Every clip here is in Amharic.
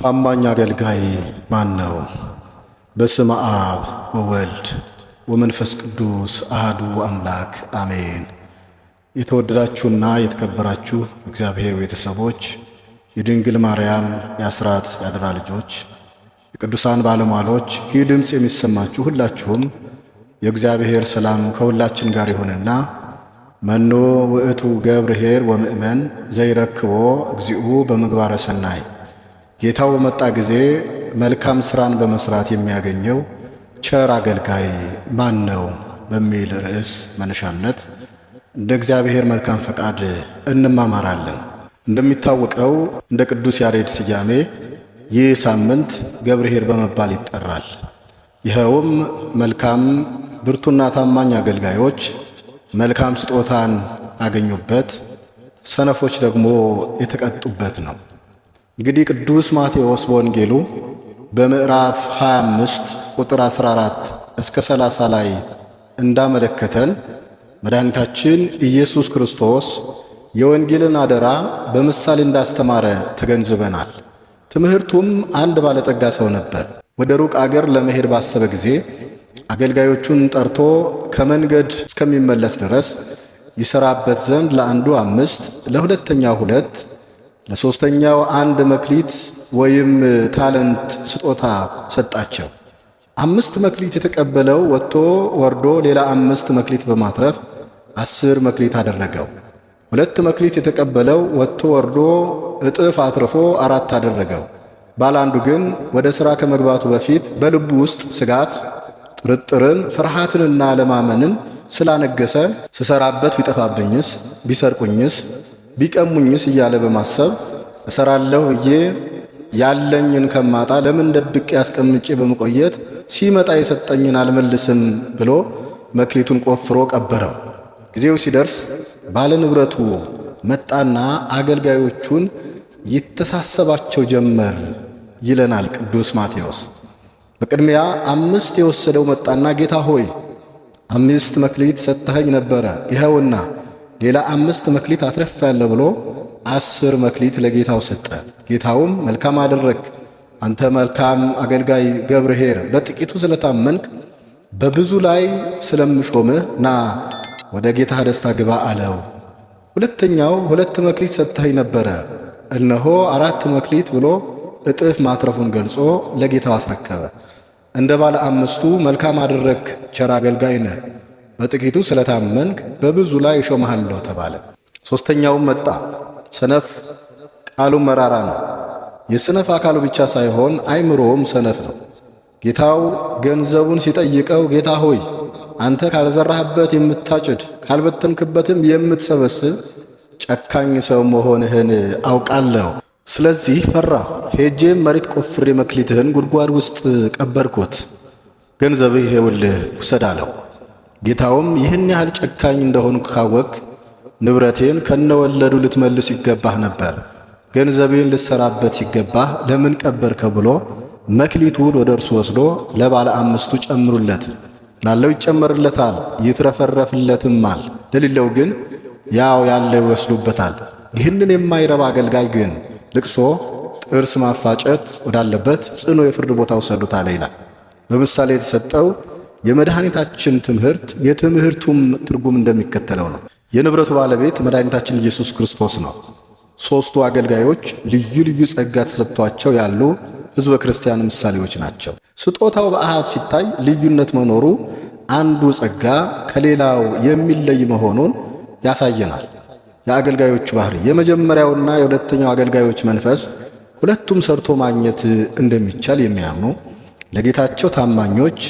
ታማኝ አገልጋይ ማን ነው? በስመ አብ ወወልድ ወመንፈስ ቅዱስ አሐዱ አምላክ አሜን። የተወደዳችሁና የተከበራችሁ እግዚአብሔር ቤተሰቦች፣ የድንግል ማርያም የአስራት ያደራ ልጆች፣ የቅዱሳን ባለሟሎች፣ ይህ ድምፅ የሚሰማችሁ ሁላችሁም የእግዚአብሔር ሰላም ከሁላችን ጋር ይሁንና መኖ ውእቱ ገብርኄር ወምእመን ዘይረክቦ እግዚኡ በምግባረ ሰናይ፣ ጌታው በመጣ ጊዜ መልካም ሥራን በመስራት የሚያገኘው ቸር አገልጋይ ማን ነው በሚል ርዕስ መነሻነት እንደ እግዚአብሔር መልካም ፈቃድ እንማማራለን። እንደሚታወቀው እንደ ቅዱስ ያሬድ ስያሜ ይህ ሳምንት ገብርኄር በመባል ይጠራል። ይኸውም መልካም ብርቱና ታማኝ አገልጋዮች መልካም ስጦታን ያገኙበት፣ ሰነፎች ደግሞ የተቀጡበት ነው። እንግዲህ ቅዱስ ማቴዎስ በወንጌሉ በምዕራፍ 25 ቁጥር 14 እስከ 30 ላይ እንዳመለከተን መድኃኒታችን ኢየሱስ ክርስቶስ የወንጌልን አደራ በምሳሌ እንዳስተማረ ተገንዝበናል። ትምህርቱም አንድ ባለጠጋ ሰው ነበር። ወደ ሩቅ አገር ለመሄድ ባሰበ ጊዜ አገልጋዮቹን ጠርቶ ከመንገድ እስከሚመለስ ድረስ ይሰራበት ዘንድ ለአንዱ 5፣ ለሁለተኛው 2፣ ለሶስተኛው 1 መክሊት ወይም ታለንት ስጦታ ሰጣቸው። 5 መክሊት የተቀበለው ወጥቶ ወርዶ ሌላ 5 መክሊት በማትረፍ 10 መክሊት አደረገው። 2 መክሊት የተቀበለው ወጥቶ ወርዶ እጥፍ አትርፎ 4 አደረገው። ባለ አንዱ ግን ወደ ሥራ ከመግባቱ በፊት በልቡ ውስጥ ስጋት፣ ጥርጥርን፣ ፍርሃትንና ለማመንን ስላነገሰ ስሰራበት ቢጠፋብኝስ፣ ቢሰርቁኝስ፣ ቢቀሙኝስ እያለ በማሰብ እሰራለሁ ብዬ ያለኝን ከማጣ ለምን ደብቄ አስቀምጬ በመቆየት ሲመጣ የሰጠኝን አልመልስም ብሎ መክሊቱን ቆፍሮ ቀበረው። ጊዜው ሲደርስ ባለ ንብረቱ መጣና አገልጋዮቹን ይተሳሰባቸው ጀመር ይለናል ቅዱስ ማቴዎስ። በቅድሚያ 5 የወሰደው መጣና ጌታ ሆይ 5 መክሊት ሰጥተኸኝ ነበረ፣ ይኸውና ሌላ 5 መክሊት አትረፌአለሁ ብሎ 10 መክሊት ለጌታው ሰጠ። ጌታውም መልካም አደረግህ፣ አንተ መልካም አገልጋይ ገብርኄር፣ በጥቂቱ ስለታመንክ በብዙ ላይ ስለምሾምህ ና ወደ ጌታህ ደስታ ግባ አለው። ሁለተኛው 2 መክሊት ሰጥተኸኝ ነበረ፣ እነሆ 4 መክሊት ብሎ እጥፍ ማትረፉን ገልጾ ለጌታው አስረከበ። እንደ ባለ 5ቱ መልካም አደረግህ ቸር አገልጋይ ነህ፣ በጥቂቱ ስለታመንክ በብዙ ላይ እሾምሃለሁ ተባለ። ሦስተኛውም መጣ። ሰነፍ ቃሉም መራራ ነው። የሰነፍ አካሉ ብቻ ሳይሆን አይምሮውም ሰነፍ ነው። ጌታው ገንዘቡን ሲጠይቀው ጌታ ሆይ አንተ ካልዘራህበት የምታጭድ ካልበተንክበትም የምትሰበስብ ጨካኝ ሰው መሆንህን አውቃለሁ። ስለዚህ ፈራሁ፣ ሄጄም መሬት ቆፍሬ መክሊትህን ጉድጓድ ውስጥ ቀበርኩት፣ ገንዘብህ ይኸውልህ ውሰድ አለው። ጌታውም ይህን ያህል ጨካኝ እንደሆንኩ ካወቅ ንብረቴን ከነወለዱ ልትመልስ ይገባህ ነበር፣ ገንዘቤን ልትሰራበት ሲገባህ ለምን ቀበርከው ብሎ መክሊቱን ወደ እርሱ ወስዶ ለባለ 5ቱ ጨምሩለት፣ ላለው ይጨመርለታል ይትረፈረፍለትማል፣ ለሌለው ግን ያው ያለው ይወስዱበታል። ይህንን የማይረባ አገልጋይ ግን ልቅሶ ጥርስ ማፋጨት ወዳለበት ጽኑ የፍርድ ቦታ ውሰዱት አለ ይላል። በምሳሌ የተሰጠው የመድኃኒታችን ትምህርት የትምህርቱም ትርጉም እንደሚከተለው ነው። የንብረቱ ባለቤት መድኃኒታችን ኢየሱስ ክርስቶስ ነው። 3ቱ አገልጋዮች ልዩ ልዩ ጸጋ ተሰጥቷቸው ያሉ ሕዝበ ክርስቲያን ምሳሌዎች ናቸው። ስጦታው በአሃዝ ሲታይ ልዩነት መኖሩ አንዱ ጸጋ ከሌላው የሚለይ መሆኑን ያሳየናል። የአገልጋዮቹ ባህሪ፣ የመጀመሪያውና የሁለተኛው አገልጋዮች መንፈስ ሁለቱም ሰርቶ ማግኘት እንደሚቻል የሚያምኑ ለጌታቸው ታማኞች፣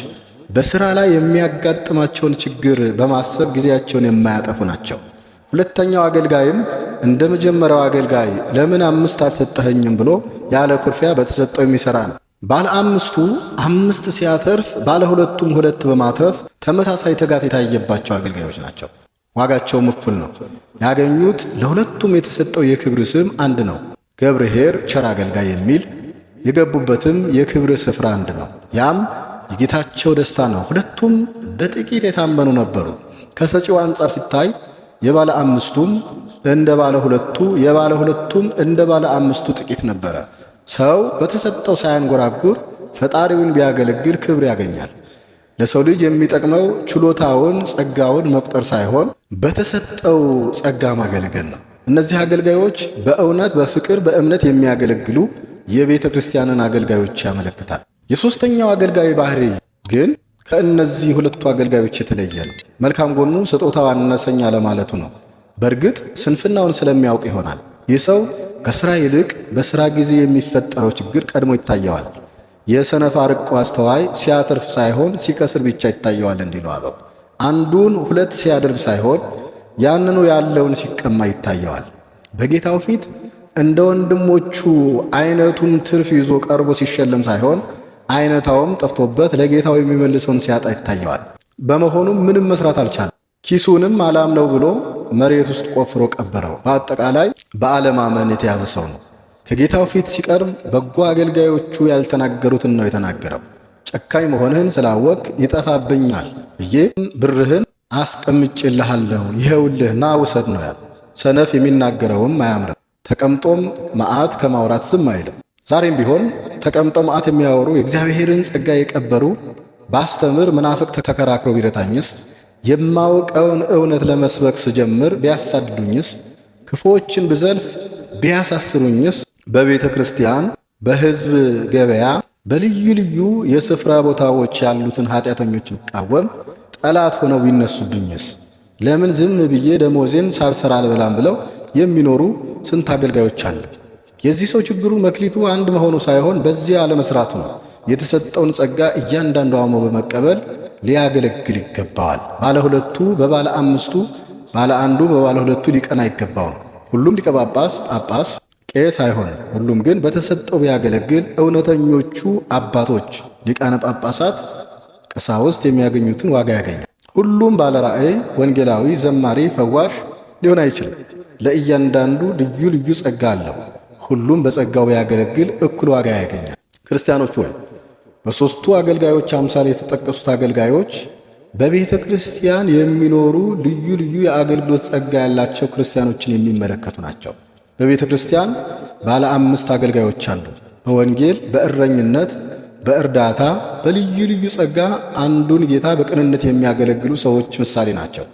በሥራ ላይ የሚያጋጥማቸውን ችግር በማሰብ ጊዜያቸውን የማያጠፉ ናቸው። ሁለተኛው አገልጋይም እንደ መጀመሪያው አገልጋይ ለምን 5 አልሰጠኸኝም ብሎ ያለ ኩርፊያ በተሰጠው የሚሠራ ነው። ባለ 5ቱ 5 ሲያተርፍ ባለ 2ቱም 2 በማትረፍ ተመሳሳይ ትጋት የታየባቸው አገልጋዮች ናቸው። ዋጋቸውም እኩል ነው። ያገኙት ለሁለቱም የተሰጠው የክብር ስም አንድ ነው፣ ገብርኄር ቸር አገልጋይ የሚል። የገቡበትም የክብር ስፍራ አንድ ነው፣ ያም የጌታቸው ደስታ ነው። ሁለቱም በጥቂት የታመኑ ነበሩ። ከሰጪው አንጻር ሲታይ የባለ 5ቱም እንደ ባለ 2ቱ የባለ 2ቱም እንደ ባለ 5ቱ ጥቂት ነበረ። ሰው በተሰጠው ሳያንጎራጉር ፈጣሪውን ቢያገለግል ክብር ያገኛል። ለሰው ልጅ የሚጠቅመው ችሎታውን፣ ጸጋውን መቁጠር ሳይሆን በተሰጠው ጸጋ ማገልገል ነው። እነዚህ አገልጋዮች በእውነት በፍቅር በእምነት የሚያገለግሉ የቤተ ክርስቲያንን አገልጋዮች ያመለክታል። የሦስተኛው አገልጋይ ባህሪ ግን ከእነዚህ ሁለቱ አገልጋዮች የተለየ ነው። መልካም ጎኑ ስጦታው አነሰኝ ለማለቱ ነው። በእርግጥ ስንፍናውን ስለሚያውቅ ይሆናል። ይህ ሰው ከሥራ ይልቅ በሥራ ጊዜ የሚፈጠረው ችግር ቀድሞ ይታየዋል። የሰነፍ አርቆ አስተዋይ ሲያተርፍ ሳይሆን ሲከስር ብቻ ይታየዋል እንዲሉ አበው። አንዱን ሁለት ሲያደርግ ሳይሆን ያንኑ ያለውን ሲቀማ ይታየዋል። በጌታው ፊት እንደ ወንድሞቹ አይነቱን ትርፍ ይዞ ቀርቦ ሲሸለም ሳይሆን አይነታውም ጠፍቶበት ለጌታው የሚመልሰውን ሲያጣ ይታየዋል። በመሆኑም ምንም መስራት አልቻለም። ኪሱንም አላምነው ብሎ መሬት ውስጥ ቆፍሮ ቀበረው። በአጠቃላይ በአለማመን የተያዘ ሰው ነው። ከጌታው ፊት ሲቀርብ በጎ አገልጋዮቹ ያልተናገሩትን ነው የተናገረው። ጨካኝ መሆንህን ስላወቅ ይጠፋብኛል ብዬ ብርህን አስቀምጬልሃለሁ፣ ይኸውልህ ና ውሰድ ነው ያለ። ሰነፍ የሚናገረውም አያምርም። ተቀምጦም መዓት ከማውራት ዝም አይልም። ዛሬም ቢሆን ተቀምጠው መዓት የሚያወሩ የእግዚአብሔርን ጸጋ የቀበሩ ባስተምር መናፍቅ ተከራክሮ ቢረታኝስ፣ የማውቀውን እውነት ለመስበክ ስጀምር ቢያሳድዱኝስ፣ ክፉዎችን ብዘልፍ ቢያሳስሩኝስ፣ በቤተ ክርስቲያን በሕዝብ ገበያ በልዩ ልዩ የስፍራ ቦታዎች ያሉትን ኃጢአተኞች ብቃወም ጠላት ሆነው ቢነሱብኝስ፣ ለምን ዝም ብዬ ደሞዜን ሳልሰራ አልበላም ብለው የሚኖሩ ስንት አገልጋዮች አሉ። የዚህ ሰው ችግሩ መክሊቱ አንድ መሆኑ ሳይሆን በዚያ አለመስራቱ ነው። የተሰጠውን ጸጋ እያንዳንዱ አሞ በመቀበል ሊያገለግል ይገባዋል። ባለ ሁለቱ በባለ አምስቱ፣ ባለ አንዱ በባለ ሁለቱ ሊቀና ይገባው። ሁሉም ሊቀ ጳጳስ ጳጳስ ቄስ አይሆንም። ሁሉም ግን በተሰጠው ቢያገለግል እውነተኞቹ አባቶች ሊቃነ ጳጳሳት ቀሳውስት የሚያገኙትን ዋጋ ያገኛል። ሁሉም ባለ ራእይ፣ ወንጌላዊ፣ ዘማሪ፣ ፈዋሽ ሊሆን አይችልም። ለእያንዳንዱ ልዩ ልዩ ጸጋ አለው። ሁሉም በጸጋው ቢያገለግል እኩል ዋጋ ያገኛል። ክርስቲያኖች ሆይ በሦስቱ አገልጋዮች አምሳል የተጠቀሱት አገልጋዮች በቤተ ክርስቲያን የሚኖሩ ልዩ ልዩ የአገልግሎት ጸጋ ያላቸው ክርስቲያኖችን የሚመለከቱ ናቸው። በቤተ ክርስቲያን ባለ አምስት አገልጋዮች አሉ። በወንጌል፣ በእረኝነት፣ በእርዳታ፣ በልዩ ልዩ ጸጋ አንዱን ጌታ በቅንነት የሚያገለግሉ ሰዎች ምሳሌ ናቸው።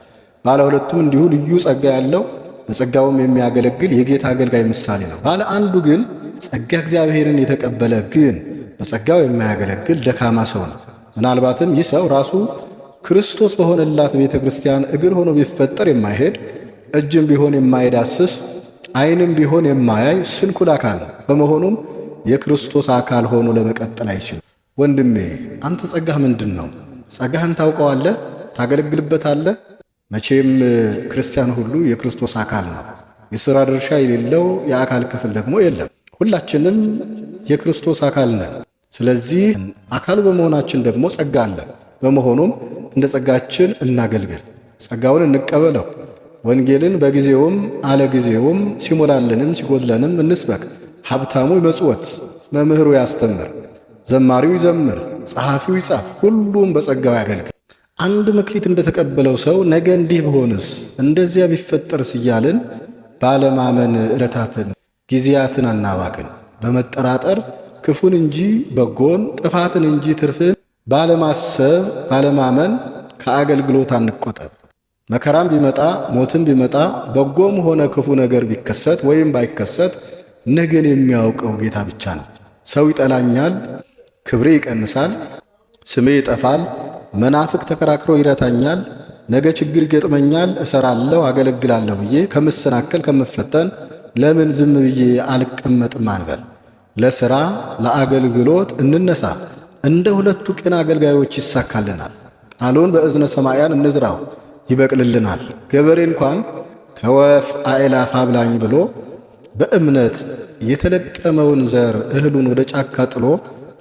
ባለ ሁለቱም እንዲሁ ልዩ ጸጋ ያለው በጸጋውም የሚያገለግል የጌታ አገልጋይ ምሳሌ ነው። ባለ አንዱ ግን ጸጋ እግዚአብሔርን የተቀበለ ግን በጸጋው የማያገለግል ደካማ ሰው ነው። ምናልባትም ይህ ሰው ራሱ ክርስቶስ በሆነላት ቤተ ክርስቲያን እግር ሆኖ ቢፈጠር የማይሄድ እጅም ቢሆን የማይዳስስ ዓይንም ቢሆን የማያይ ስንኩል አካል ነው። በመሆኑም የክርስቶስ አካል ሆኖ ለመቀጠል አይችልም። ወንድሜ አንተ ጸጋህ ምንድን ነው? ጸጋህን ታውቀዋለህ? ታገለግልበታለህ? መቼም ክርስቲያን ሁሉ የክርስቶስ አካል ነው። የሥራ ድርሻ የሌለው የአካል ክፍል ደግሞ የለም። ሁላችንም የክርስቶስ አካል ነን። ስለዚህ አካሉ በመሆናችን ደግሞ ጸጋ አለን። በመሆኑም እንደ ጸጋችን እናገልግል፣ ጸጋውን እንቀበለው። ወንጌልን በጊዜውም አለ ጊዜውም ሲሞላልንም ሲጎድለንም እንስበክ። ሀብታሙ ይመጽወት፣ መምህሩ ያስተምር፣ ዘማሪው ይዘምር፣ ጸሐፊው ይጻፍ፣ ሁሉም በጸጋው ያገልግል። አንድ መክሊት እንደተቀበለው ሰው ነገ እንዲህ ብሆንስ እንደዚያ ቢፈጠርስ እያልን ባለማመን ዕለታትን ጊዜያትን አናባክን። በመጠራጠር ክፉን እንጂ በጎን፣ ጥፋትን እንጂ ትርፍን ባለማሰብ ባለማመን ከአገልግሎት አንቆጠብ። መከራም ቢመጣ ሞትም ቢመጣ በጎም ሆነ ክፉ ነገር ቢከሰት ወይም ባይከሰት ነገን የሚያውቀው ጌታ ብቻ ነው። ሰው ይጠላኛል፣ ክብሬ ይቀንሳል፣ ስሜ ይጠፋል፣ መናፍቅ ተከራክሮ ይረታኛል፣ ነገ ችግር ይገጥመኛል፣ እሰራለሁ፣ አገለግላለሁ ብዬ ከምሰናከል ከምፈተን ለምን ዝም ብዬ አልቀመጥም አንበል። ለሥራ ለአገልግሎት እንነሳ። እንደ ሁለቱ ቅን አገልጋዮች ይሳካልናል። ቃሉን በእዝነ ሰማያን እንዝራው፣ ይበቅልልናል። ገበሬ እንኳን ከወፍ አእላፍ አብላኝ ብሎ በእምነት የተለቀመውን ዘር እህሉን ወደ ጫካ ጥሎ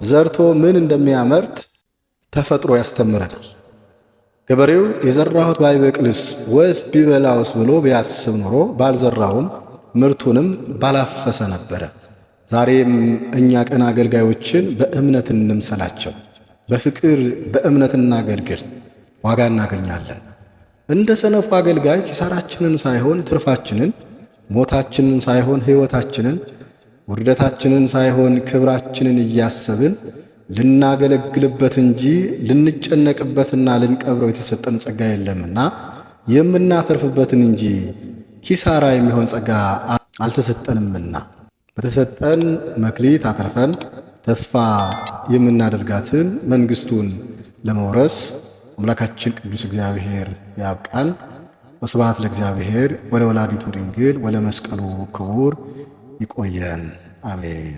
ዘርቶ ምን እንደሚያመርት ተፈጥሮ ያስተምረናል። ገበሬው የዘራሁት ባይበቅልስ ወፍ ቢበላውስ ብሎ ቢያስብ ኖሮ ባልዘራውም ምርቱንም ባላፈሰ ነበረ። ዛሬም እኛ ቅን አገልጋዮችን በእምነት እንምሰላቸው። በፍቅር በእምነት እናገልግል፣ ዋጋ እናገኛለን። እንደ ሰነፉ አገልጋይ ኪሳራችንን ሳይሆን ትርፋችንን፣ ሞታችንን ሳይሆን ሕይወታችንን፣ ውርደታችንን ሳይሆን ክብራችንን እያሰብን ልናገለግልበት እንጂ ልንጨነቅበትና ልንቀብረው የተሰጠን ጸጋ የለምና የምናተርፍበትን እንጂ ኪሳራ የሚሆን ጸጋ አልተሰጠንምና በተሰጠን መክሊት አትርፈን ተስፋ የምናደርጋትን መንግስቱን ለመውረስ አምላካችን ቅዱስ እግዚአብሔር ያብቃን። ወስብሐት ለእግዚአብሔር ወለወላዲቱ ድንግል ወለመስቀሉ ክቡር። ይቆየን። አሜን።